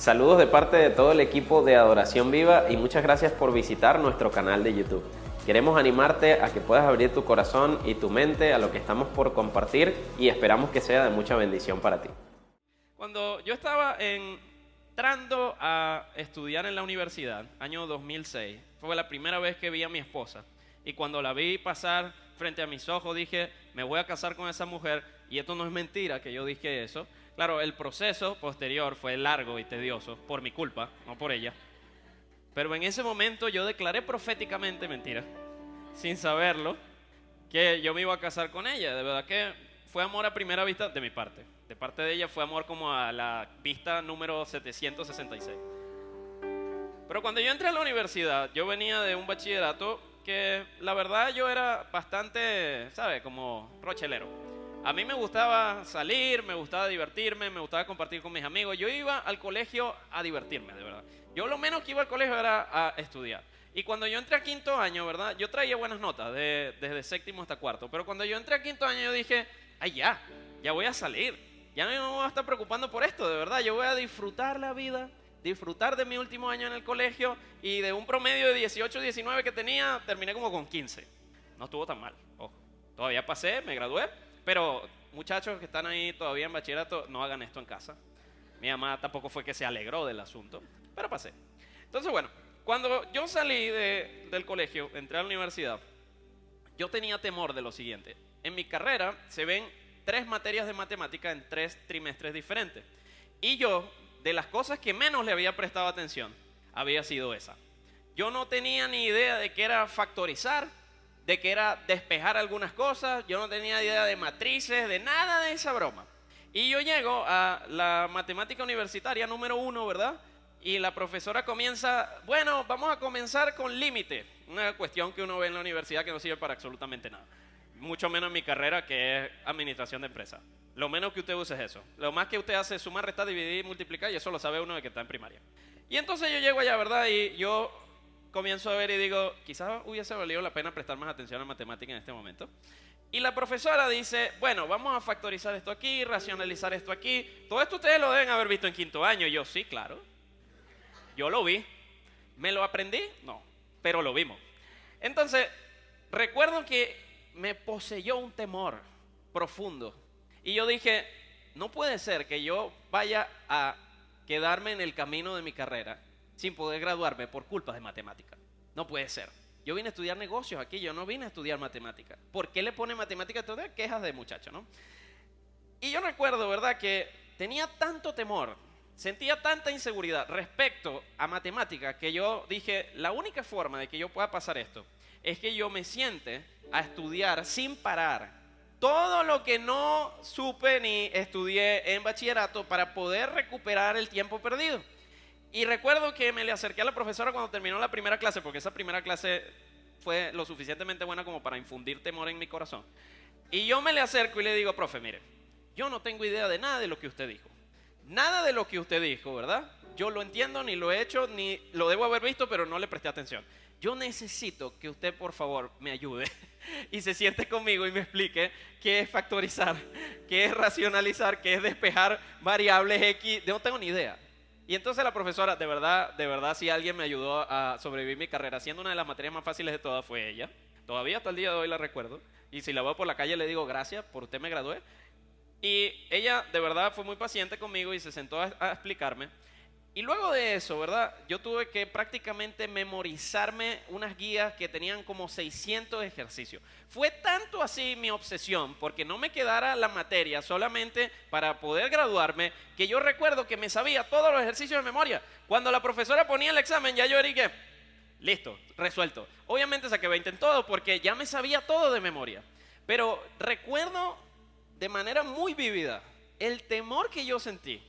Saludos de parte de todo el equipo de Adoración Viva y muchas gracias por visitar nuestro canal de YouTube. Queremos animarte a que puedas abrir tu corazón y tu mente a lo que estamos por compartir y esperamos que sea de mucha bendición para ti. Cuando yo estaba entrando a estudiar en la universidad, año 2006, fue la primera vez que vi a mi esposa. Y cuando la vi pasar frente a mis ojos, dije, me voy a casar con esa mujer. Y esto no es mentira que yo dije eso. Claro, el proceso posterior fue largo y tedioso, por mi culpa, no por ella. Pero en ese momento yo declaré proféticamente, mentira, sin saberlo, que yo me iba a casar con ella. De verdad que fue amor a primera vista de mi parte. De parte de ella fue amor como a la vista número 766. Pero cuando yo entré a la universidad, yo venía de un bachillerato que la verdad yo era bastante, ¿sabe? Como rochelero. A mí me gustaba salir, me gustaba divertirme, me gustaba compartir con mis amigos. Yo iba al colegio a divertirme, de verdad. Yo lo menos que iba al colegio era a estudiar. Y cuando yo entré a quinto año, ¿verdad? Yo traía buenas notas desde séptimo hasta cuarto. Pero cuando yo entré a quinto año yo dije, ay ya voy a salir. Ya no me voy a estar preocupando por esto, de verdad. Yo voy a disfrutar la vida, disfrutar de mi último año en el colegio. Y de un promedio de 18, 19 que tenía, terminé como con 15. No estuvo tan mal, ojo. Todavía pasé, me gradué. Pero muchachos que están ahí todavía en bachillerato, no hagan esto en casa. Mi mamá tampoco fue que se alegró del asunto, pero pasé. Entonces, bueno, cuando yo salí del colegio, entré a la universidad, yo tenía temor de lo siguiente. En mi carrera se ven 3 materias de matemática en 3 trimestres diferentes. Y yo, de las cosas que menos le había prestado atención, había sido esa. Yo no tenía ni idea de qué era factorizar, de que era despejar algunas cosas, yo no tenía idea de matrices, de nada de esa broma. Y yo llego a la matemática universitaria número 1, ¿verdad? Y la profesora comienza, bueno, vamos a comenzar con límite. Una cuestión que uno ve en la universidad que no sirve para absolutamente nada. Mucho menos en mi carrera, que es administración de empresas. Lo menos que usted use es eso. Lo más que usted hace es sumar, restar, dividir, multiplicar, y eso lo sabe uno de que está en primaria. Y entonces yo llego allá, ¿verdad? Y yo comienzo a ver y digo, quizás hubiese valido la pena prestar más atención a matemática en este momento. Y la profesora dice, bueno, vamos a factorizar esto aquí, racionalizar esto aquí. Todo esto ustedes lo deben haber visto en quinto año. Yo, sí, claro. Yo lo vi. ¿Me lo aprendí? No, pero lo vimos. Entonces, recuerdo que me poseyó un temor profundo. Y yo dije, no puede ser que yo vaya a quedarme en el camino de mi carrera sin poder graduarme por culpa de matemática. No puede ser. Yo vine a estudiar negocios aquí, yo no vine a estudiar matemática. ¿Por qué le pone matemática? Todas quejas de muchacho, ¿no? Y yo recuerdo, ¿verdad?, que tenía tanto temor, sentía tanta inseguridad respecto a matemática que yo dije, la única forma de que yo pueda pasar esto es que yo me siente a estudiar sin parar todo lo que no supe ni estudié en bachillerato para poder recuperar el tiempo perdido. Y recuerdo que me le acerqué a la profesora cuando terminó la primera clase, porque esa primera clase fue lo suficientemente buena como para infundir temor en mi corazón. Y yo me le acerco y le digo, profe, mire, yo no tengo idea de nada de lo que usted dijo. Nada de lo que usted dijo, ¿verdad? Yo lo entiendo, ni lo he hecho, ni lo debo haber visto, pero no le presté atención. Yo necesito que usted, por favor, me ayude y se siente conmigo y me explique qué es factorizar, qué es racionalizar, qué es despejar variables X. No tengo ni idea. Y entonces la profesora, de verdad, si alguien me ayudó a sobrevivir mi carrera, siendo una de las materias más fáciles de todas, fue ella. Todavía hasta el día de hoy la recuerdo. Y si la veo por la calle le digo, gracias, por usted me gradué. Y ella, de verdad, fue muy paciente conmigo y se sentó a explicarme. Y luego de eso, ¿verdad? Yo tuve que prácticamente memorizarme unas guías que tenían como 600 ejercicios. Fue tanto así mi obsesión, porque no me quedara la materia solamente para poder graduarme, que yo recuerdo que me sabía todos los ejercicios de memoria. Cuando la profesora ponía el examen, ya yo era que, listo, resuelto. Obviamente saqué 20 en todo, porque ya me sabía todo de memoria. Pero recuerdo de manera muy vívida el temor que yo sentí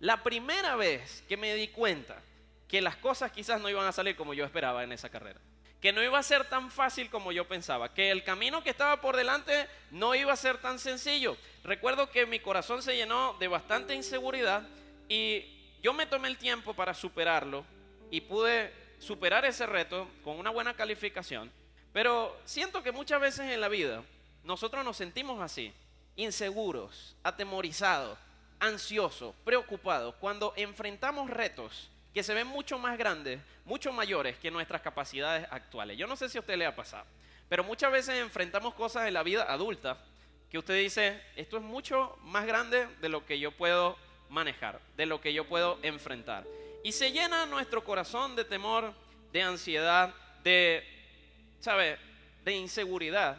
la primera vez que me di cuenta que las cosas quizás no iban a salir como yo esperaba en esa carrera, que no iba a ser tan fácil como yo pensaba, que el camino que estaba por delante no iba a ser tan sencillo. Recuerdo que mi corazón se llenó de bastante inseguridad y yo me tomé el tiempo para superarlo y pude superar ese reto con una buena calificación. Pero siento que muchas veces en la vida nosotros nos sentimos así, inseguros, atemorizados, ansiosos, preocupados, cuando enfrentamos retos que se ven mucho más grandes, mucho mayores que nuestras capacidades actuales. Yo no sé si a usted le ha pasado, pero muchas veces enfrentamos cosas en la vida adulta que usted dice, esto es mucho más grande de lo que yo puedo manejar, de lo que yo puedo enfrentar. Y se llena nuestro corazón de temor, de ansiedad, de inseguridad.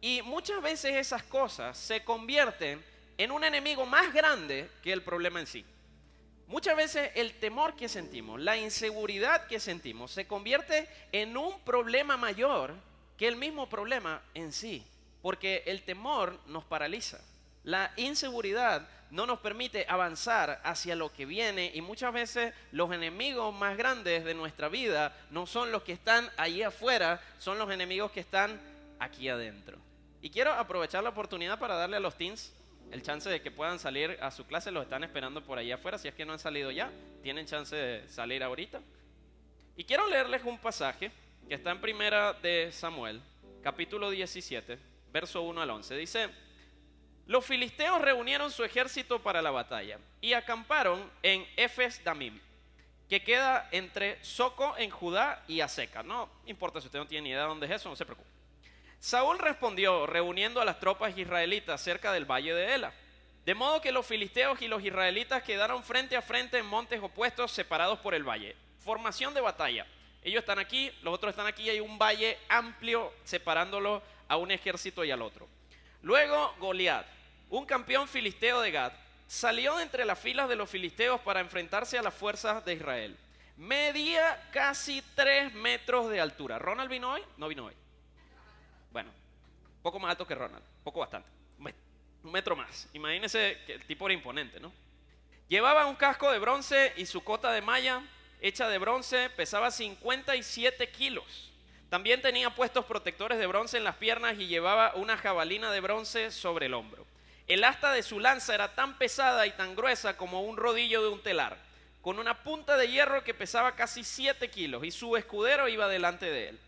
Y muchas veces esas cosas se convierten en un enemigo más grande que el problema en sí. Muchas veces el temor que sentimos, la inseguridad que sentimos, se convierte en un problema mayor que el mismo problema en sí. Porque el temor nos paraliza. La inseguridad no nos permite avanzar hacia lo que viene, y muchas veces los enemigos más grandes de nuestra vida no son los que están allí afuera, son los enemigos que están aquí adentro. Y quiero aprovechar la oportunidad para darle a los teens el chance de que puedan salir a su clase. Los están esperando por allá afuera. Si es que no han salido ya, tienen chance de salir ahorita. Y quiero leerles un pasaje que está en Primera de Samuel, capítulo 17, verso 1 al 11. Dice: los filisteos reunieron su ejército para la batalla y acamparon en Efes Damim, que queda entre Soco en Judá y Aseca. No importa si usted no tiene ni idea de dónde es eso, no se preocupe. Saúl respondió reuniendo a las tropas israelitas cerca del valle de Ela. De modo que los filisteos y los israelitas quedaron frente a frente en montes opuestos separados por el valle. Formación de batalla. Ellos están aquí, los otros están aquí, y hay un valle amplio separándolo a un ejército y al otro. Luego Goliat, un campeón filisteo de Gad, salió de entre las filas de los filisteos para enfrentarse a las fuerzas de Israel. Medía casi 3 metros de altura. ¿Ronald vino hoy? No vino hoy. Bueno, un poco más alto que Ronald, poco bastante, 1 metro más. Imagínense que el tipo era imponente, ¿no? Llevaba un casco de bronce y su cota de malla hecha de bronce pesaba 57 kilos. También tenía puestos protectores de bronce en las piernas y llevaba una jabalina de bronce sobre el hombro. El asta de su lanza era tan pesada y tan gruesa como un rodillo de un telar, con una punta de hierro que pesaba casi 7 kilos, y su escudero iba delante de él.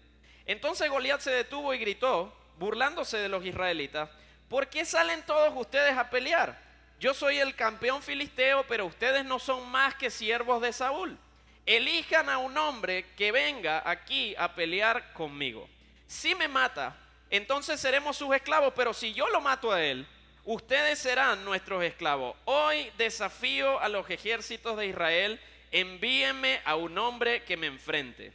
Entonces Goliat se detuvo y gritó, burlándose de los israelitas: ¿por qué salen todos ustedes a pelear? Yo soy el campeón filisteo, pero ustedes no son más que siervos de Saúl. Elijan a un hombre que venga aquí a pelear conmigo. Si me mata, entonces seremos sus esclavos, pero si yo lo mato a él, ustedes serán nuestros esclavos. Hoy desafío a los ejércitos de Israel, envíenme a un hombre que me enfrente.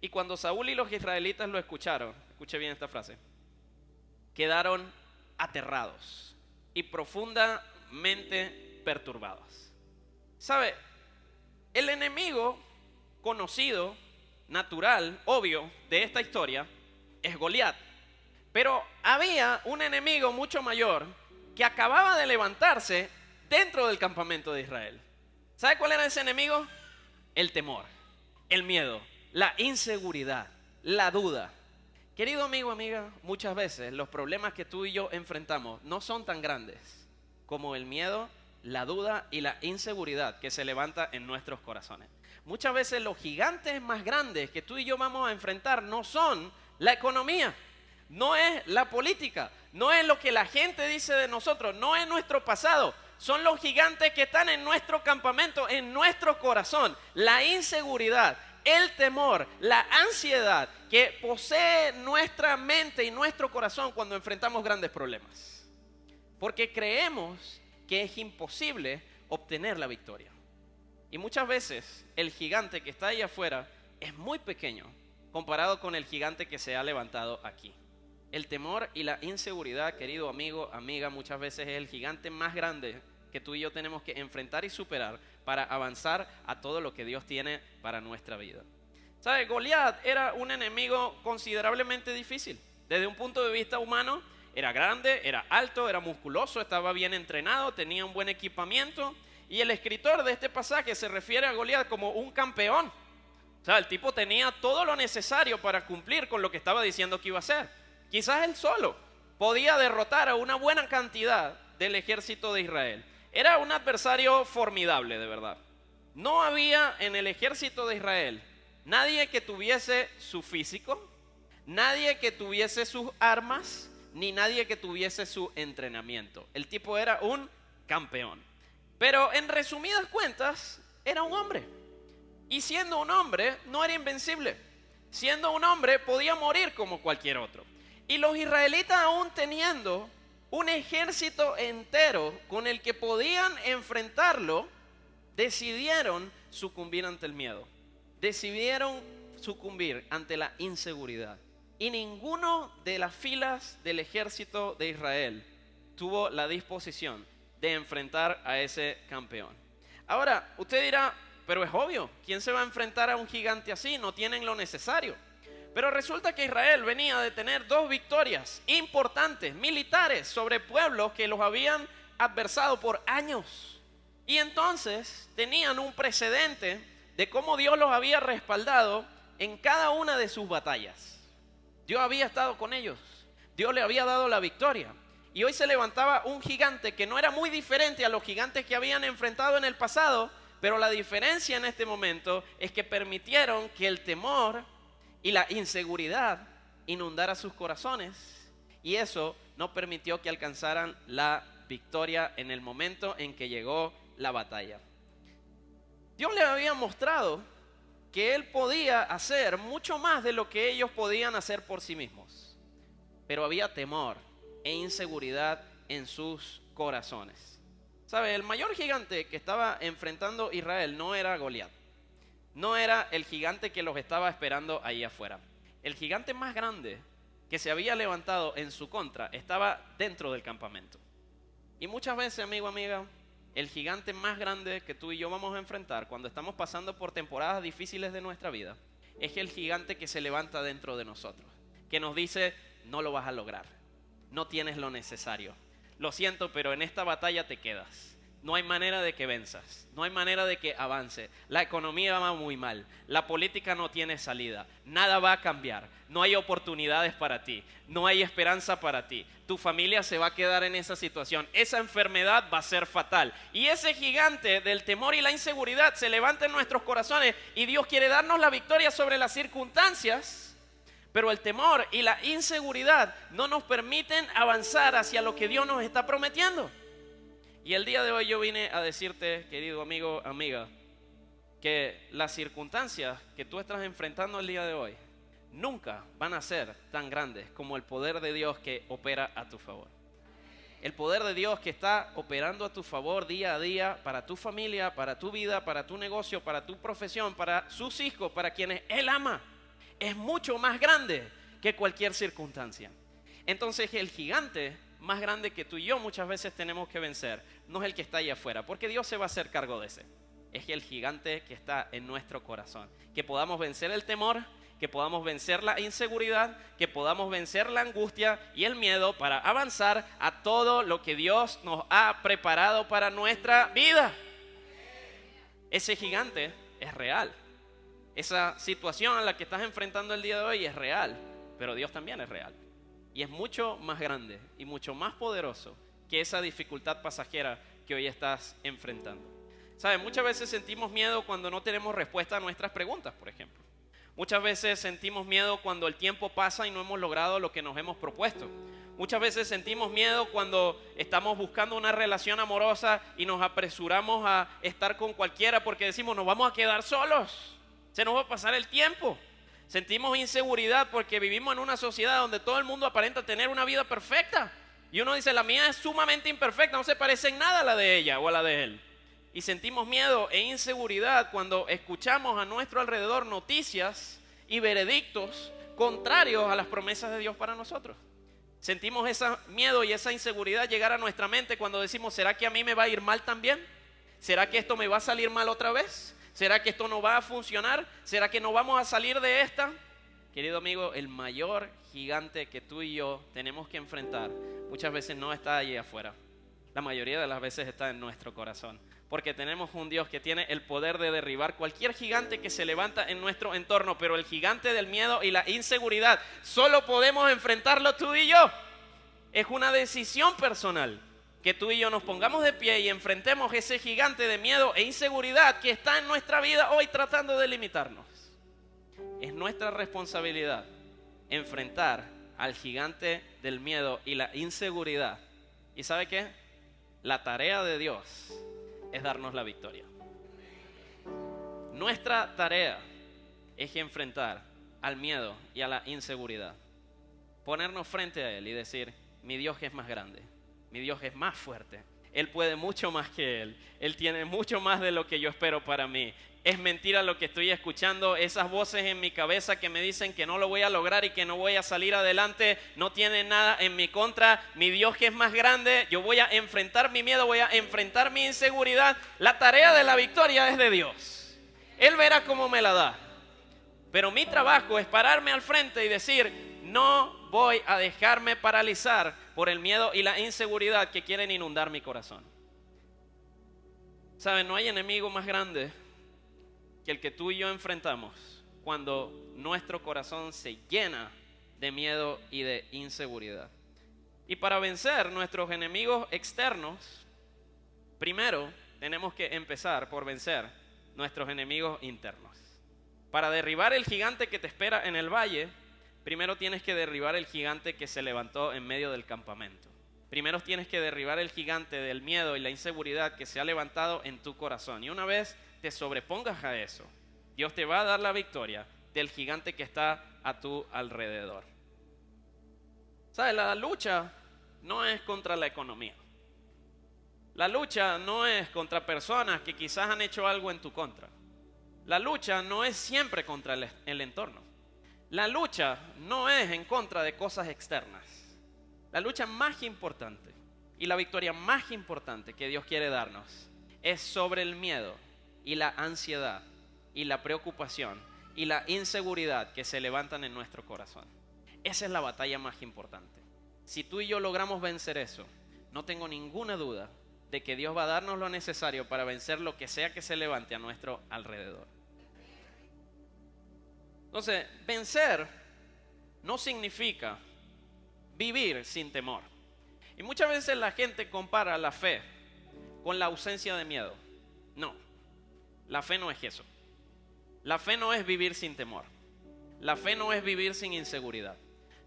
Y cuando Saúl y los israelitas lo escucharon, escuche bien esta frase, quedaron aterrados y profundamente perturbados. ¿Sabe? El enemigo conocido, natural, obvio de esta historia es Goliat. Pero había un enemigo mucho mayor que acababa de levantarse dentro del campamento de Israel. ¿Sabe cuál era ese enemigo? El temor, el miedo, la inseguridad, la duda. Querido amigo, amiga, muchas veces los problemas que tú y yo enfrentamos no son tan grandes como el miedo, la duda y la inseguridad que se levanta en nuestros corazones. Muchas veces los gigantes más grandes que tú y yo vamos a enfrentar no son la economía, no es la política, no es lo que la gente dice de nosotros, no es nuestro pasado. Son los gigantes que están en nuestro campamento, en nuestro corazón. La inseguridad, el temor, la ansiedad que posee nuestra mente y nuestro corazón cuando enfrentamos grandes problemas. Porque creemos que es imposible obtener la victoria. Y muchas veces el gigante que está ahí afuera es muy pequeño comparado con el gigante que se ha levantado aquí. El temor y la inseguridad, querido amigo, amiga, muchas veces es el gigante más grande que tú y yo tenemos que enfrentar y superar para avanzar a todo lo que Dios tiene para nuestra vida. ¿Sabe? Goliat era un enemigo considerablemente difícil. Desde un punto de vista humano, era grande, era alto, era musculoso, estaba bien entrenado, tenía un buen equipamiento. Y el escritor de este pasaje se refiere a Goliat como un campeón. O sea, el tipo tenía todo lo necesario para cumplir con lo que estaba diciendo que iba a hacer. Quizás él solo podía derrotar a una buena cantidad del ejército de Israel. Era un adversario formidable, de verdad. No había en el ejército de Israel nadie que tuviese su físico, nadie que tuviese sus armas, ni nadie que tuviese su entrenamiento. El tipo era un campeón. Pero en resumidas cuentas, era un hombre. Y siendo un hombre, no era invencible. Siendo un hombre, podía morir como cualquier otro. Y los israelitas, aún teniendo un ejército entero con el que podían enfrentarlo, decidieron sucumbir ante el miedo. Decidieron sucumbir ante la inseguridad. Y ninguno de las filas del ejército de Israel tuvo la disposición de enfrentar a ese campeón. Ahora, usted dirá, pero es obvio, ¿quién se va a enfrentar a un gigante así? No tienen lo necesario. Pero resulta que Israel venía de tener 2 victorias importantes, militares, sobre pueblos que los habían adversado por años. Y entonces tenían un precedente de cómo Dios los había respaldado en cada una de sus batallas. Dios había estado con ellos. Dios le había dado la victoria. Y hoy se levantaba un gigante que no era muy diferente a los gigantes que habían enfrentado en el pasado, pero la diferencia en este momento es que permitieron que el temor y la inseguridad inundara sus corazones, y eso no permitió que alcanzaran la victoria en el momento en que llegó la batalla. Dios les había mostrado que Él podía hacer mucho más de lo que ellos podían hacer por sí mismos, pero había temor e inseguridad en sus corazones. ¿Sabe? El mayor gigante que estaba enfrentando Israel no era Goliat. No era el gigante que los estaba esperando ahí afuera. El gigante más grande que se había levantado en su contra estaba dentro del campamento. Y muchas veces, amigo, amiga, el gigante más grande que tú y yo vamos a enfrentar cuando estamos pasando por temporadas difíciles de nuestra vida es el gigante que se levanta dentro de nosotros, que nos dice, no lo vas a lograr, no tienes lo necesario. Lo siento, pero en esta batalla te quedas. No hay manera de que venzas, no hay manera de que avance. La economía va muy mal, la política no tiene salida, nada va a cambiar, no hay oportunidades para ti, no hay esperanza para ti. Tu familia se va a quedar en esa situación, esa enfermedad va a ser fatal. Y ese gigante del temor y la inseguridad se levanta en nuestros corazones y Dios quiere darnos la victoria sobre las circunstancias. Pero el temor y la inseguridad no nos permiten avanzar hacia lo que Dios nos está prometiendo. Y el día de hoy yo vine a decirte, querido amigo, amiga, que las circunstancias que tú estás enfrentando el día de hoy nunca van a ser tan grandes como el poder de Dios que opera a tu favor. El poder de Dios que está operando a tu favor día a día para tu familia, para tu vida, para tu negocio, para tu profesión, para sus hijos, para quienes Él ama, es mucho más grande que cualquier circunstancia. Entonces el gigante más grande que tú y yo muchas veces tenemos que vencer no es el que está allá afuera, porque Dios se va a hacer cargo de ese. Es el gigante que está en nuestro corazón. Que podamos vencer el temor, que podamos vencer la inseguridad, que podamos vencer la angustia y el miedo para avanzar a todo lo que Dios nos ha preparado para nuestra vida. Ese gigante es real. Esa situación a la que estás enfrentando el día de hoy es real, pero Dios también es real. Y es mucho más grande y mucho más poderoso que esa dificultad pasajera que hoy estás enfrentando. ¿Sabes? Muchas veces sentimos miedo cuando no tenemos respuesta a nuestras preguntas, por ejemplo. Muchas veces sentimos miedo cuando el tiempo pasa y no hemos logrado lo que nos hemos propuesto. Muchas veces sentimos miedo cuando estamos buscando una relación amorosa y nos apresuramos a estar con cualquiera porque decimos, nos vamos a quedar solos, se nos va a pasar el tiempo. Sentimos inseguridad porque vivimos en una sociedad donde todo el mundo aparenta tener una vida perfecta. Y uno dice, la mía es sumamente imperfecta, no se parece en nada a la de ella o a la de él. Y sentimos miedo e inseguridad cuando escuchamos a nuestro alrededor noticias y veredictos contrarios a las promesas de Dios para nosotros. Sentimos ese miedo y esa inseguridad llegar a nuestra mente cuando decimos, ¿será que a mí me va a ir mal también? ¿Será que esto me va a salir mal otra vez? ¿Será que esto no va a funcionar? ¿Será que no vamos a salir de esta? Querido amigo, el mayor gigante que tú y yo tenemos que enfrentar muchas veces no está allí afuera. La mayoría de las veces está en nuestro corazón. Porque tenemos un Dios que tiene el poder de derribar cualquier gigante que se levanta en nuestro entorno. Pero el gigante del miedo y la inseguridad solo podemos enfrentarlo tú y yo. Es una decisión personal. Que tú y yo nos pongamos de pie y enfrentemos ese gigante de miedo e inseguridad que está en nuestra vida hoy tratando de limitarnos. Es nuestra responsabilidad enfrentar al gigante del miedo y la inseguridad. ¿Y sabe qué? La tarea de Dios es darnos la victoria. Nuestra tarea es enfrentar al miedo y a la inseguridad. Ponernos frente a Él y decir, mi Dios es más grande, mi Dios es más fuerte. Él puede mucho más que Él. Él tiene mucho más de lo que yo espero para mí. Es mentira lo que estoy escuchando. Esas voces en mi cabeza que me dicen que no lo voy a lograr y que no voy a salir adelante, no tienen nada en mi contra. Mi Dios que es más grande, yo voy a enfrentar mi miedo, voy a enfrentar mi inseguridad. La tarea de la victoria es de Dios. Él verá cómo me la da. Pero mi trabajo es pararme al frente y decir, no voy a dejarme paralizar por el miedo y la inseguridad que quieren inundar mi corazón. ¿Saben? No hay enemigo más grande que el que tú y yo enfrentamos cuando nuestro corazón se llena de miedo y de inseguridad. Y para vencer nuestros enemigos externos, primero tenemos que empezar por vencer nuestros enemigos internos. Para derribar el gigante que te espera en el valle, primero tienes que derribar el gigante que se levantó en medio del campamento. Primero tienes que derribar el gigante del miedo y la inseguridad que se ha levantado en tu corazón. Y una vez te sobrepongas a eso, Dios te va a dar la victoria del gigante que está a tu alrededor. ¿Sabes? La lucha no es contra la economía. La lucha no es contra personas que quizás han hecho algo en tu contra. La lucha no es siempre contra el entorno. La lucha no es en contra de cosas externas. La lucha más importante y la victoria más importante que Dios quiere darnos es sobre el miedo y la ansiedad y la preocupación y la inseguridad que se levantan en nuestro corazón. Esa es la batalla más importante. Si tú y yo logramos vencer eso, no tengo ninguna duda de que Dios va a darnos lo necesario para vencer lo que sea que se levante a nuestro alrededor. Entonces, vencer no significa vivir sin temor. Y muchas veces la gente compara la fe con la ausencia de miedo. No, la fe no es eso. La fe no es vivir sin temor. La fe no es vivir sin inseguridad.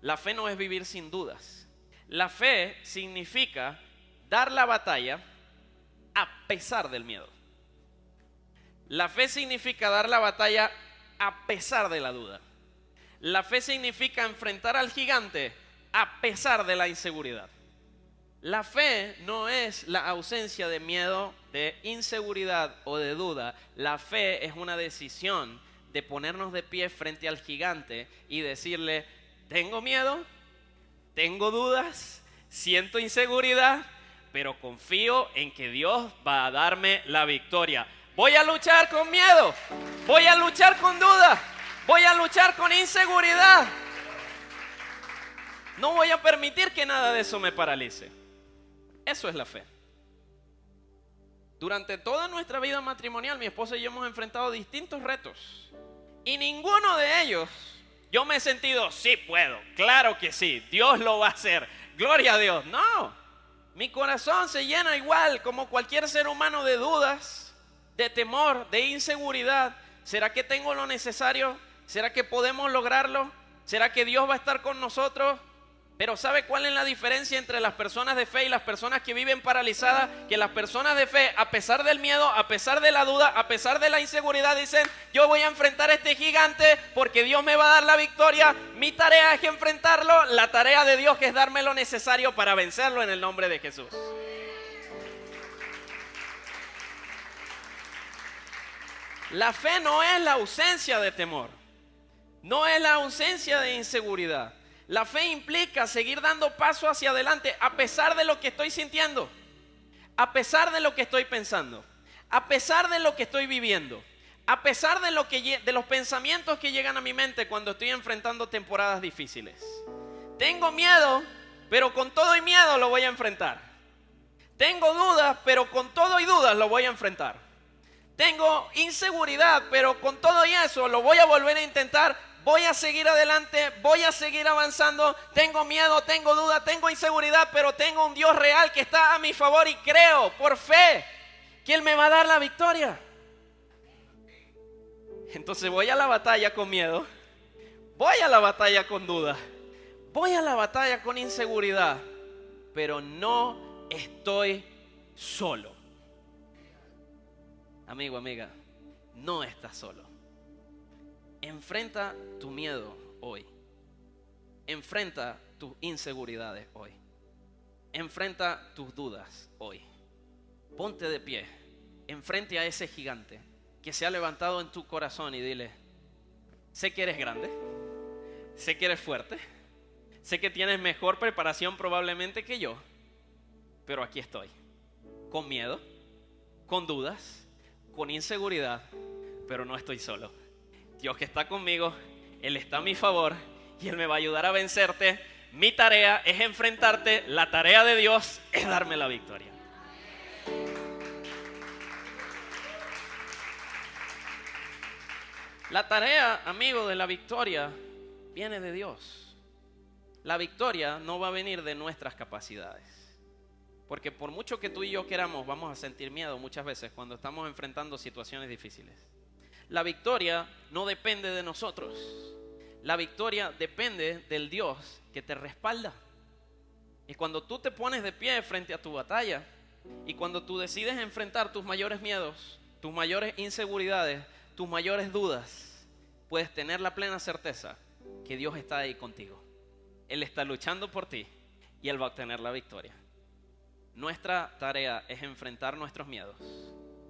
La fe no es vivir sin dudas. La fe significa dar la batalla a pesar del miedo. La fe significa dar la batalla a pesar de la duda. La fe significa enfrentar al gigante a pesar de la inseguridad. La fe no es la ausencia de miedo, de inseguridad o de duda. La fe es una decisión de ponernos de pie frente al gigante y decirle, tengo miedo, tengo dudas, siento inseguridad, pero confío en que Dios va a darme la victoria. Voy a luchar con miedo, voy a luchar con duda, voy a luchar con inseguridad. No voy a permitir que nada de eso me paralice. Eso es la fe. Durante toda nuestra vida matrimonial, mi esposa y yo hemos enfrentado distintos retos. Y ninguno de ellos, yo me he sentido, sí puedo, claro que sí, Dios lo va a hacer, gloria a Dios. No, mi corazón se llena igual como cualquier ser humano de dudas, de temor, de inseguridad. ¿Será que tengo lo necesario? ¿Será que podemos lograrlo? ¿Será que Dios va a estar con nosotros? Pero ¿sabe cuál es la diferencia entre las personas de fe y las personas que viven paralizadas? Que las personas de fe, a pesar del miedo, a pesar de la duda, a pesar de la inseguridad, dicen, yo voy a enfrentar a este gigante porque Dios me va a dar la victoria. Mi tarea es enfrentarlo, la tarea de Dios es darme lo necesario para vencerlo en el nombre de Jesús. La fe no es la ausencia de temor, no es la ausencia de inseguridad. La fe implica seguir dando paso hacia adelante a pesar de lo que estoy sintiendo, a pesar de lo que estoy pensando, a pesar de lo que estoy viviendo, a pesar de los pensamientos que llegan a mi mente cuando estoy enfrentando temporadas difíciles. Tengo miedo, pero con todo y miedo lo voy a enfrentar. Tengo dudas, pero con todo y dudas lo voy a enfrentar. Tengo inseguridad, pero con todo y eso lo voy a volver a intentar. Voy a seguir adelante, voy a seguir avanzando. Tengo miedo, tengo duda, tengo inseguridad, pero tengo un Dios real que está a mi favor y creo por fe que Él me va a dar la victoria. Entonces voy a la batalla con miedo, voy a la batalla con duda, voy a la batalla con inseguridad, pero no estoy solo. amigo, amiga, no estás solo. Enfrenta tu miedo hoy. Enfrenta tus inseguridades hoy. Enfrenta tus dudas hoy. Ponte de pie, enfrente a ese gigante que se ha levantado en tu corazón y dile: sé que eres grande, sé que eres fuerte, sé que tienes mejor preparación probablemente que yo, pero aquí estoy, con miedo, con dudas, con inseguridad, pero no estoy solo. Dios que está conmigo, Él está a mi favor y Él me va a ayudar a vencerte. Mi tarea es enfrentarte, la tarea de Dios es darme la victoria. La tarea, amigo, de la victoria viene de Dios. La victoria no va a venir de nuestras capacidades. Porque por mucho que tú y yo queramos, vamos a sentir miedo muchas veces cuando estamos enfrentando situaciones difíciles. La victoria no depende de nosotros. La victoria depende del Dios que te respalda. Y cuando tú te pones de pie frente a tu batalla, y cuando tú decides enfrentar tus mayores miedos, tus mayores inseguridades, tus mayores dudas, puedes tener la plena certeza que Dios está ahí contigo. Él está luchando por ti y Él va a obtener la victoria. Nuestra tarea es enfrentar nuestros miedos.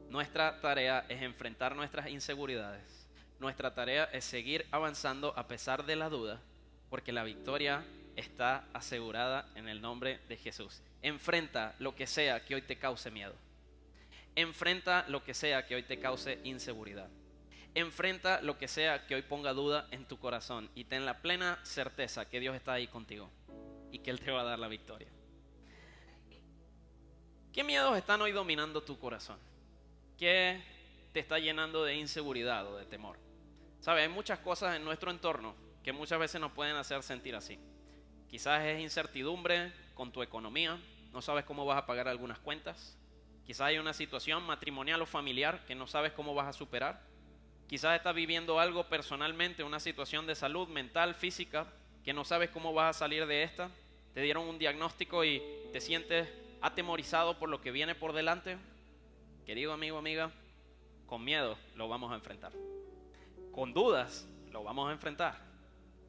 Nuestra tarea es enfrentar nuestras inseguridades. Nuestra tarea es seguir avanzando a pesar de la duda, porque la victoria está asegurada en el nombre de Jesús. Enfrenta lo que sea que hoy te cause miedo. Enfrenta lo que sea que hoy te cause inseguridad. Enfrenta lo que sea que hoy ponga duda en tu corazón y ten la plena certeza que Dios está ahí contigo y que Él te va a dar la victoria. ¿Qué miedos están hoy dominando tu corazón? ¿Qué te está llenando de inseguridad o de temor? ¿Sabes? Hay muchas cosas en nuestro entorno que muchas veces nos pueden hacer sentir así. Quizás es incertidumbre con tu economía, no sabes cómo vas a pagar algunas cuentas. Quizás hay una situación matrimonial o familiar que no sabes cómo vas a superar. Quizás estás viviendo algo personalmente, una situación de salud mental, física, que no sabes cómo vas a salir de esta. Te dieron un diagnóstico y te sientes atemorizado por lo que viene por delante. Querido amigo, amiga, con miedo lo vamos a enfrentar. Con dudas lo vamos a enfrentar.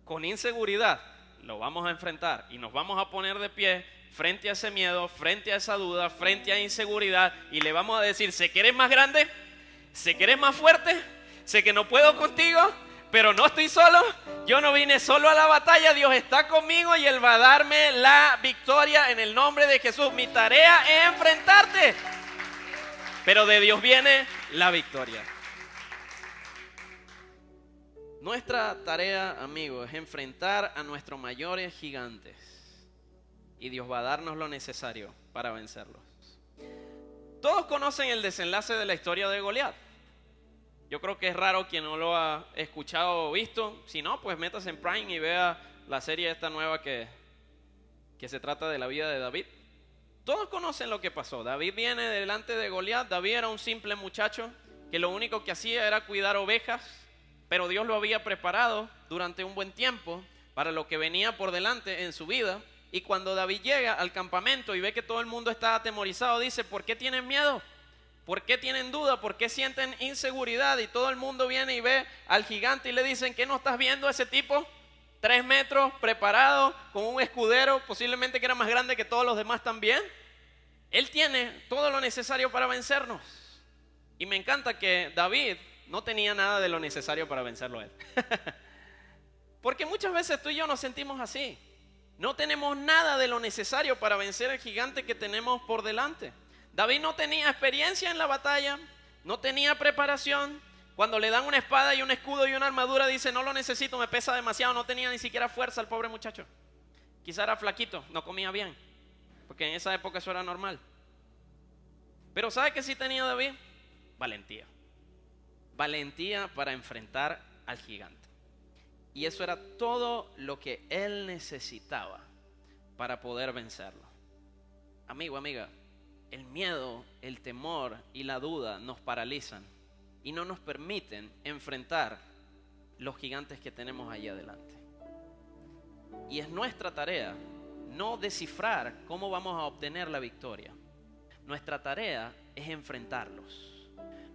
Con inseguridad lo vamos a enfrentar. Y nos vamos a poner de pie frente a ese miedo, frente a esa duda, frente a inseguridad. Y le vamos a decir: sé que eres más grande, sé que eres más fuerte, sé que no puedo contigo, pero no estoy solo. Yo no vine solo a la batalla. Dios está conmigo y Él va a darme la victoria en el nombre de Jesús. Mi tarea es enfrentarte, pero de Dios viene la victoria. Nuestra tarea, amigos, es enfrentar a nuestros mayores gigantes. Y Dios va a darnos lo necesario para vencerlos. Todos conocen el desenlace de la historia de Goliat. Yo creo que es raro quien no lo ha escuchado o visto. Si no, pues métase en Prime y vea la serie esta nueva que se trata de la vida de David. Todos conocen lo que pasó. David viene delante de Goliat. David era un simple muchacho que lo único que hacía era cuidar ovejas, pero Dios lo había preparado durante un buen tiempo para lo que venía por delante en su vida. Y cuando David llega al campamento y ve que todo el mundo está atemorizado, dice: ¿por qué tienen miedo? ¿Por qué tienen duda? ¿Por qué sienten inseguridad? Y todo el mundo viene y ve al gigante y le dicen: ¿qué no estás viendo a ese tipo? 3 metros, preparado, con un escudero, posiblemente que era más grande que todos los demás también. Él tiene todo lo necesario para vencernos. Y me encanta que David no tenía nada de lo necesario para vencerlo a él. Porque muchas veces tú y yo nos sentimos así. No tenemos nada de lo necesario para vencer al gigante que tenemos por delante. David no tenía experiencia en la batalla, no tenía preparación. Cuando le dan una espada y un escudo y una armadura, dice: no lo necesito, me pesa demasiado. No tenía ni siquiera fuerza el pobre muchacho. Quizá era flaquito, no comía bien, porque en esa época eso era normal. Pero ¿sabe qué sí tenía David? Valentía. Valentía para enfrentar al gigante. Y eso era todo lo que él necesitaba para poder vencerlo. Amigo, amiga, el miedo, el temor y la duda nos paralizan y no nos permiten enfrentar los gigantes que tenemos allí adelante. Y es nuestra tarea no descifrar cómo vamos a obtener la victoria. Nuestra tarea es enfrentarlos.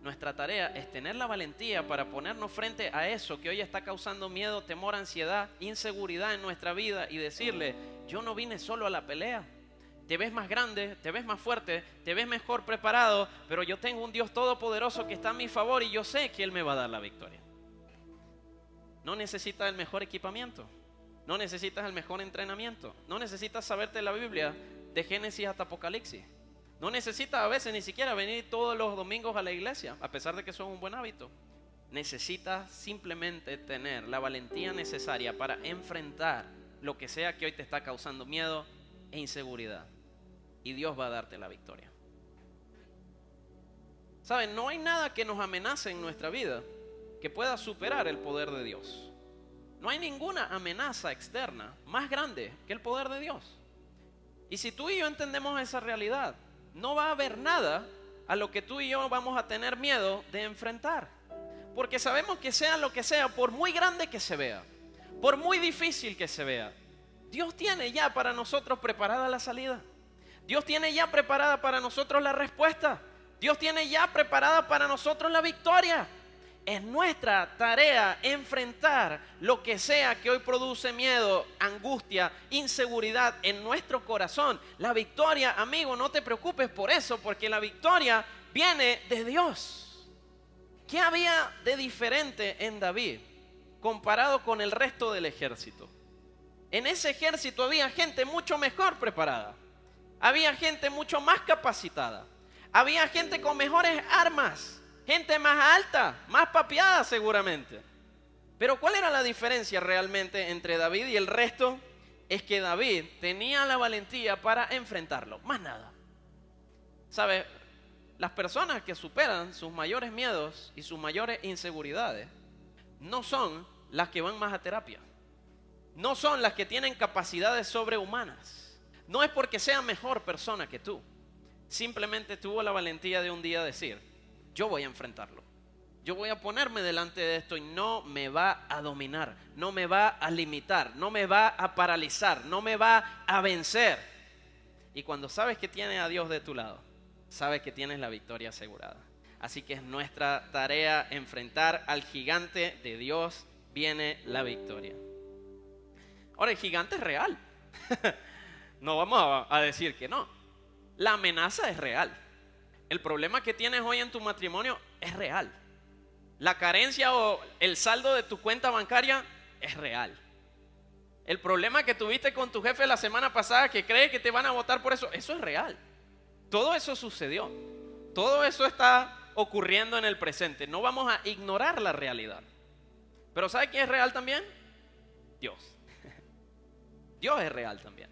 Nuestra tarea es tener la valentía para ponernos frente a eso que hoy está causando miedo, temor, ansiedad, inseguridad en nuestra vida y decirle, yo no vine solo a la pelea. Te ves más grande, te ves más fuerte, te ves mejor preparado, pero yo tengo un Dios todopoderoso que está a mi favor y yo sé que Él me va a dar la victoria. No necesitas el mejor equipamiento, no necesitas el mejor entrenamiento, no necesitas saberte la Biblia de Génesis hasta Apocalipsis. No necesitas a veces ni siquiera venir todos los domingos a la iglesia, a pesar de que eso es un buen hábito. Necesitas simplemente tener la valentía necesaria para enfrentar lo que sea que hoy te está causando miedo e inseguridad. Y Dios va a darte la victoria. ¿Saben? No hay nada que nos amenace en nuestra vida que pueda superar el poder de Dios. No hay ninguna amenaza externa más grande que el poder de Dios. Y si tú y yo entendemos esa realidad, no va a haber nada a lo que tú y yo vamos a tener miedo de enfrentar. Porque sabemos que sea lo que sea, por muy grande que se vea, por muy difícil que se vea, Dios tiene ya para nosotros preparada la salida. Dios tiene ya preparada para nosotros la respuesta. Dios tiene ya preparada para nosotros la victoria. Es nuestra tarea enfrentar lo que sea que hoy produce miedo, angustia, inseguridad en nuestro corazón. La victoria, amigo, no te preocupes por eso, porque la victoria viene de Dios. ¿Qué había de diferente en David comparado con el resto del ejército? En ese ejército había gente mucho mejor preparada. Había gente mucho más capacitada. Había gente con mejores armas. Gente más alta, más papeada seguramente. Pero ¿cuál era la diferencia realmente entre David y el resto? Es que David tenía la valentía para enfrentarlo, más nada. ¿Sabe? Las personas que superan sus mayores miedos y sus mayores inseguridades no son las que van más a terapia. No son las que tienen capacidades sobrehumanas. No es porque sea mejor persona que tú. Simplemente tuvo la valentía de un día decir, yo voy a enfrentarlo. Yo voy a ponerme delante de esto y no me va a dominar, no me va a limitar, no me va a paralizar, no me va a vencer. Y cuando sabes que tienes a Dios de tu lado, sabes que tienes la victoria asegurada. Así que es nuestra tarea enfrentar al gigante de Dios, viene la victoria. Ahora, el gigante es real. No vamos a decir que no. La amenaza es real. El problema que tienes hoy en tu matrimonio es real. La carencia o el saldo de tu cuenta bancaria es real. El problema que tuviste con tu jefe la semana pasada que cree que te van a votar por eso, eso es real. Todo eso sucedió. Todo eso está ocurriendo en el presente. No vamos a ignorar la realidad. Pero ¿sabe quién es real también? Dios. Dios es real también.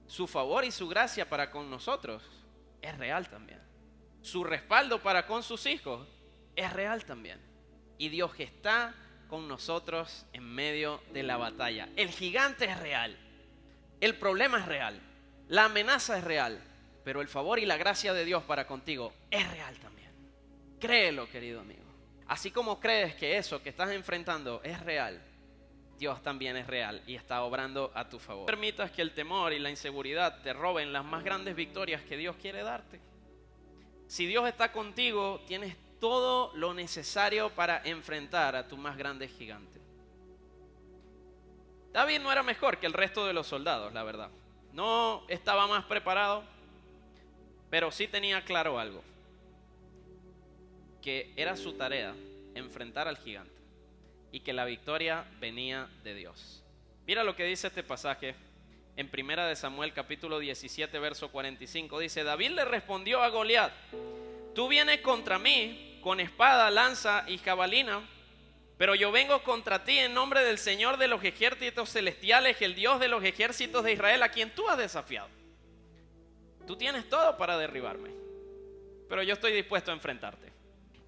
Su favor y su gracia para con nosotros es real también. Su respaldo para con sus hijos es real también. Y Dios que está con nosotros en medio de la batalla. El gigante es real. El problema es real. La amenaza es real. Pero el favor y la gracia de Dios para contigo es real también. Créelo, querido amigo. Así como crees que eso que estás enfrentando es real, Dios también es real y está obrando a tu favor. No permitas que el temor y la inseguridad te roben las más grandes victorias que Dios quiere darte. Si Dios está contigo, tienes todo lo necesario para enfrentar a tu más grande gigante. David no era mejor que el resto de los soldados, la verdad. No estaba más preparado, pero sí tenía claro algo. Que era su tarea enfrentar al gigante y que la victoria venía de Dios. Mira lo que dice este pasaje en 1 Samuel capítulo 17 verso 45. Dice, David le respondió a Goliat, tú vienes contra mí con espada, lanza y jabalina, pero yo vengo contra ti en nombre del Señor de los ejércitos celestiales, el Dios de los ejércitos de Israel, a quien tú has desafiado. Tú tienes todo para derribarme, pero yo estoy dispuesto a enfrentarte.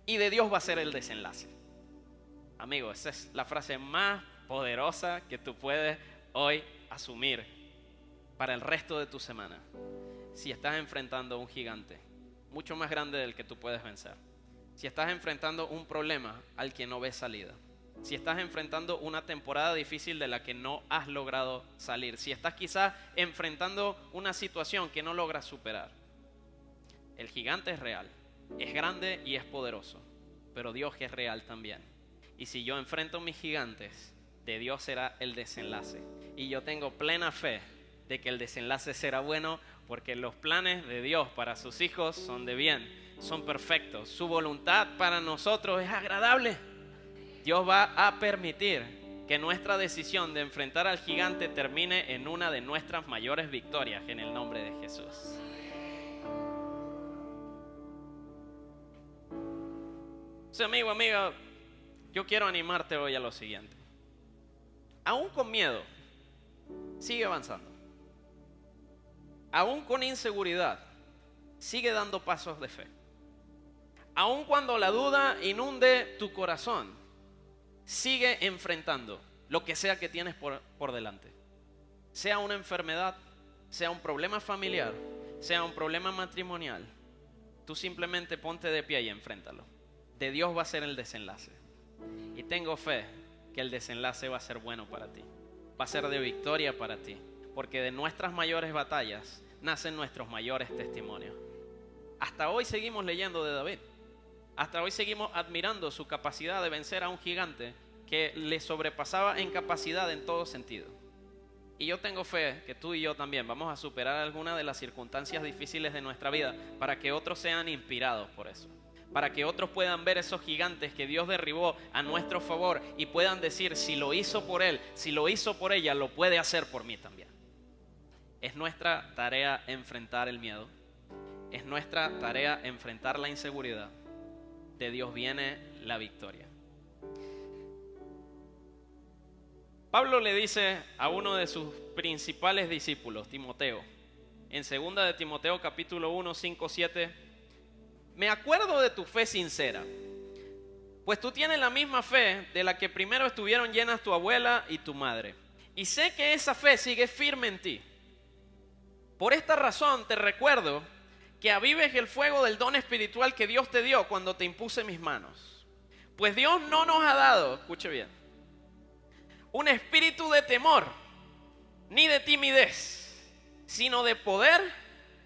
Y de Dios va a ser el desenlace. Amigo, esa es la frase más poderosa que tú puedes hoy asumir para el resto de tu semana. Si estás enfrentando a un gigante mucho más grande del que tú puedes vencer. Si estás enfrentando un problema al que no ves salida. Si estás enfrentando una temporada difícil de la que no has logrado salir. Si estás quizás enfrentando una situación que no logras superar. El gigante es real. es grande y es poderoso, pero Dios es real también. Y si yo enfrento mis gigantes, de Dios será el desenlace. Y yo tengo plena fe de que el desenlace será bueno, porque los planes de Dios para sus hijos son de bien, son perfectos. Su voluntad para nosotros es agradable. Dios va a permitir que nuestra decisión de enfrentar al gigante termine en una de nuestras mayores victorias en el nombre de Jesús. Sí, amigo, amiga, yo quiero animarte hoy a lo siguiente. Aún con miedo, sigue avanzando. Aún con inseguridad, sigue dando pasos de fe. Aún cuando la duda inunde tu corazón, sigue enfrentando lo que sea que tienes por delante. Sea una enfermedad, sea un problema familiar, sea un problema matrimonial. Tú simplemente ponte de pie y enfréntalo. De Dios va a ser el desenlace. Y tengo fe que el desenlace va a ser bueno para ti. Va a ser de victoria para ti. Porque de nuestras mayores batallas nacen nuestros mayores testimonios. Hasta hoy seguimos leyendo de David. Hasta hoy seguimos admirando su capacidad de vencer a un gigante que le sobrepasaba en capacidad en todo sentido. Y yo tengo fe que tú y yo también vamos a superar algunas de las circunstancias difíciles de nuestra vida para que otros sean inspirados por eso. Para que otros puedan ver esos gigantes que Dios derribó a nuestro favor y puedan decir, si lo hizo por él, si lo hizo por ella, lo puede hacer por mí también. Es nuestra tarea enfrentar el miedo. Es nuestra tarea enfrentar la inseguridad. De Dios viene la victoria. Pablo le dice a uno de sus principales discípulos, Timoteo, en 2 de Timoteo capítulo 1, 5, 7, me acuerdo de tu fe sincera, pues tú tienes la misma fe de la que primero estuvieron llenas tu abuela y tu madre, y sé que esa fe sigue firme en ti. Por esta razón te recuerdo que avives el fuego del don espiritual que Dios te dio cuando te impuse mis manos. Pues Dios no nos ha dado, escuche bien, un espíritu de temor, ni de timidez, sino de poder,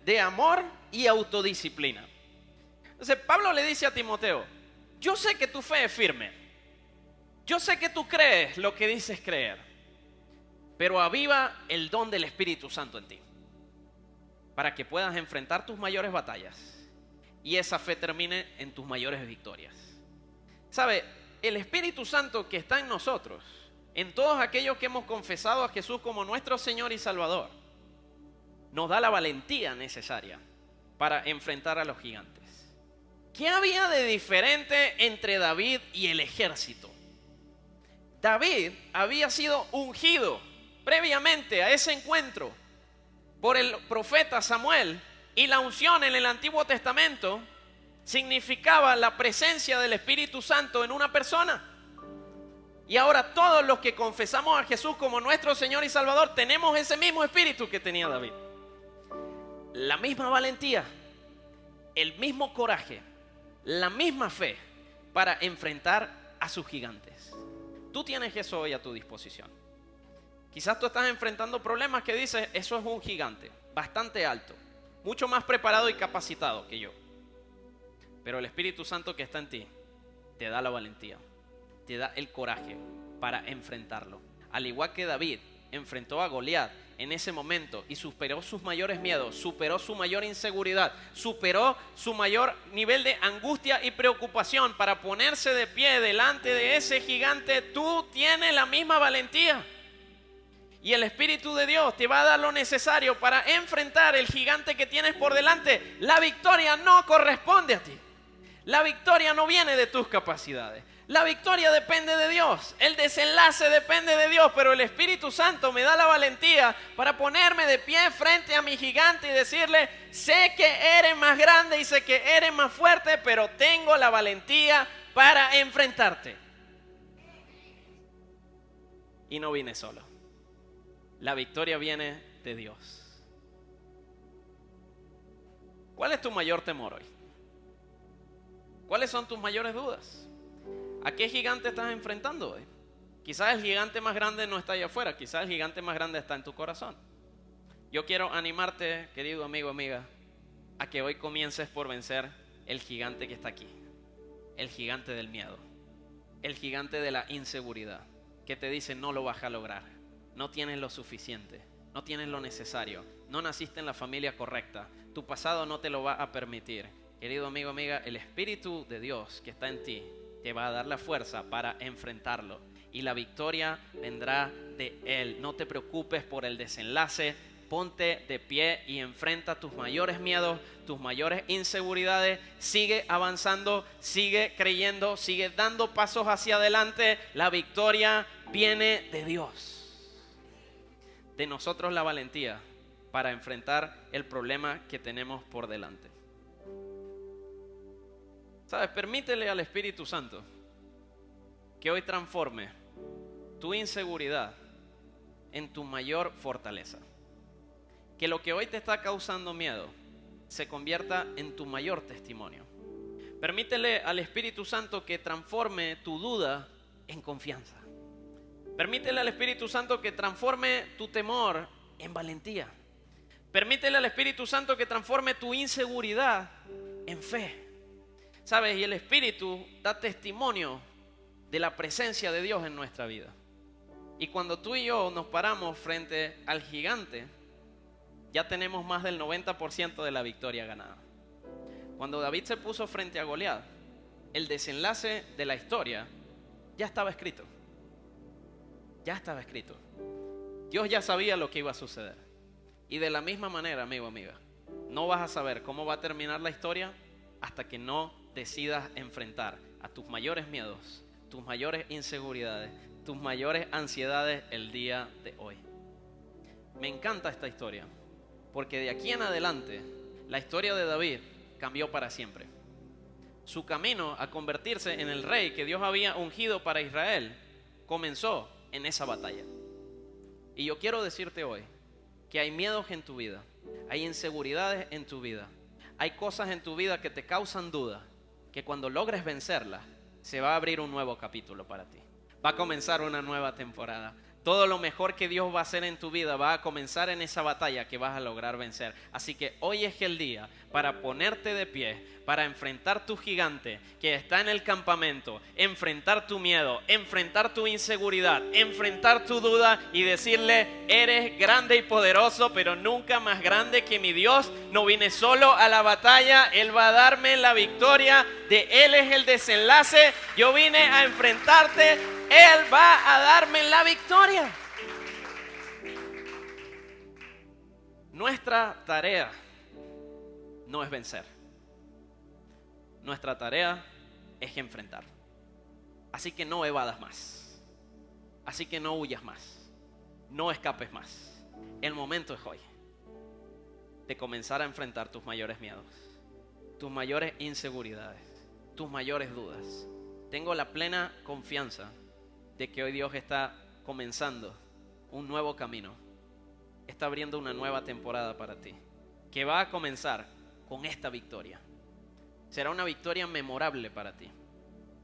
de amor y autodisciplina. Entonces Pablo le dice a Timoteo, yo sé que tu fe es firme, yo sé que tú crees lo que dices creer, pero aviva el don del Espíritu Santo en ti, para que puedas enfrentar tus mayores batallas y esa fe termine en tus mayores victorias. ¿Sabe? El Espíritu Santo que está en nosotros, en todos aquellos que hemos confesado a Jesús como nuestro Señor y Salvador, nos da la valentía necesaria para enfrentar a los gigantes. ¿Qué había de diferente entre David y el ejército? David había sido ungido previamente a ese encuentro por el profeta Samuel, y la unción en el Antiguo Testamento significaba la presencia del Espíritu Santo en una persona. Y ahora todos los que confesamos a Jesús como nuestro Señor y Salvador tenemos ese mismo espíritu que tenía David. La misma valentía, el mismo coraje, la misma fe para enfrentar a sus gigantes. Tú tienes eso hoy a tu disposición. Quizás tú estás enfrentando problemas que dices, eso es un gigante, bastante alto, mucho más preparado y capacitado que yo. Pero el Espíritu Santo que está en ti te da la valentía, te da el coraje para enfrentarlo. Al igual que David enfrentó a Goliat en ese momento y superó sus mayores miedos, superó su mayor inseguridad, superó su mayor nivel de angustia y preocupación para ponerse de pie delante de ese gigante, tú tienes la misma valentía. Y el Espíritu de Dios te va a dar lo necesario para enfrentar el gigante que tienes por delante. La victoria no corresponde a ti. La victoria no viene de tus capacidades. La victoria depende de Dios. El desenlace depende de Dios. Pero el Espíritu Santo me da la valentía para ponerme de pie frente a mi gigante y decirle, sé que eres más grande y sé que eres más fuerte, pero tengo la valentía para enfrentarte. Y no vine solo. La victoria viene de Dios. ¿Cuál es tu mayor temor hoy? ¿Cuáles son tus mayores dudas? ¿A qué gigante estás enfrentando hoy? Quizás el gigante más grande no está allá afuera, quizás el gigante más grande está en tu corazón. Yo quiero animarte, querido amigo, amiga, a que hoy comiences por vencer el gigante que está aquí, el gigante del miedo, el gigante de la inseguridad, que te dice no lo vas a lograr, no tienes lo suficiente, no tienes lo necesario, no naciste en la familia correcta, tu pasado no te lo va a permitir. Querido amigo, amiga, el Espíritu de Dios que está en ti te va a dar la fuerza para enfrentarlo y la victoria vendrá de Él. No te preocupes por el desenlace, ponte de pie y enfrenta tus mayores miedos, tus mayores inseguridades, sigue avanzando, sigue creyendo, sigue dando pasos hacia adelante. La victoria viene de Dios. De nosotros la valentía para enfrentar el problema que tenemos por delante. ¿Sabes? Permítele al Espíritu Santo que hoy transforme tu inseguridad en tu mayor fortaleza. Que lo que hoy te está causando miedo se convierta en tu mayor testimonio. Permítele al Espíritu Santo que transforme tu duda en confianza. Permítele al Espíritu Santo que transforme tu temor en valentía. Permítele al Espíritu Santo que transforme tu inseguridad en fe. ¿Sabes? Y el Espíritu da testimonio de la presencia de Dios en nuestra vida. Y cuando tú y yo nos paramos frente al gigante, ya tenemos más del 90% de la victoria ganada. Cuando David se puso frente a Goliat, el desenlace de la historia ya estaba escrito. Ya estaba escrito. Dios ya sabía lo que iba a suceder. Y de la misma manera, amigo, amiga, no vas a saber cómo va a terminar la historia hasta que no decidas enfrentar a tus mayores miedos, tus mayores inseguridades, tus mayores ansiedades el día de hoy. Me encanta esta historia, porque de aquí en adelante, la historia de David cambió para siempre. Su camino a convertirse en el rey que Dios había ungido para Israel comenzó en esa batalla. Y yo quiero decirte hoy que hay miedos en tu vida, hay inseguridades en tu vida, hay cosas en tu vida que te causan duda, que cuando logres vencerlas, se va a abrir un nuevo capítulo para ti. Va a comenzar una nueva temporada. Todo lo mejor que Dios va a hacer en tu vida va a comenzar en esa batalla que vas a lograr vencer. Así que hoy es el día para ponerte de pie, para enfrentar tu gigante que está en el campamento, enfrentar tu miedo, enfrentar tu inseguridad, enfrentar tu duda y decirle: eres grande y poderoso, pero nunca más grande que mi Dios. No vine solo a la batalla, Él va a darme la victoria, de Él es el desenlace. Yo vine a enfrentarte, Él va a darme la victoria. Nuestra tarea no es vencer. Nuestra tarea es enfrentar. Así que no evadas más. Así que no huyas más. No escapes más. El momento es hoy de comenzar a enfrentar tus mayores miedos, tus mayores inseguridades, tus mayores dudas. Tengo la plena confianza de que hoy Dios está comenzando un nuevo camino. Está abriendo una nueva temporada para ti, que va a comenzar con esta victoria. Será una victoria memorable para ti.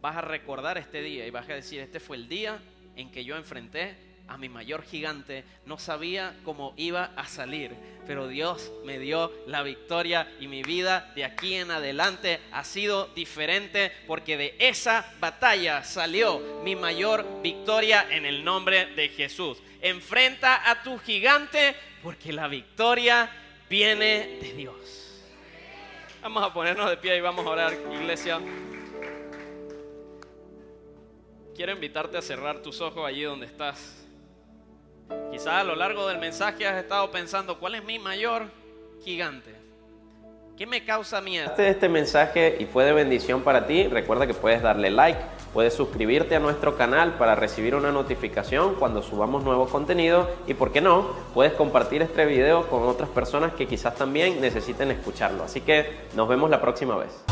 Vas a recordar este día y vas a decir: este fue el día en que yo enfrenté a mi mayor gigante. No sabía cómo iba a salir, pero Dios me dio la victoria y mi vida de aquí en adelante ha sido diferente, porque de esa batalla salió mi mayor victoria en el nombre de Jesús. Enfrenta a tu gigante, porque la victoria viene de Dios. Vamos a ponernos de pie y vamos a orar, iglesia. Quiero invitarte a cerrar tus ojos allí donde estás. Quizás a lo largo del mensaje has estado pensando: ¿cuál es mi mayor gigante? ¿Qué me causa miedo? Este mensaje y fue de bendición para ti. Recuerda que puedes darle like, puedes suscribirte a nuestro canal para recibir una notificación cuando subamos nuevo contenido, y por qué no, puedes compartir este video con otras personas que quizás también necesiten escucharlo. Así que nos vemos la próxima vez.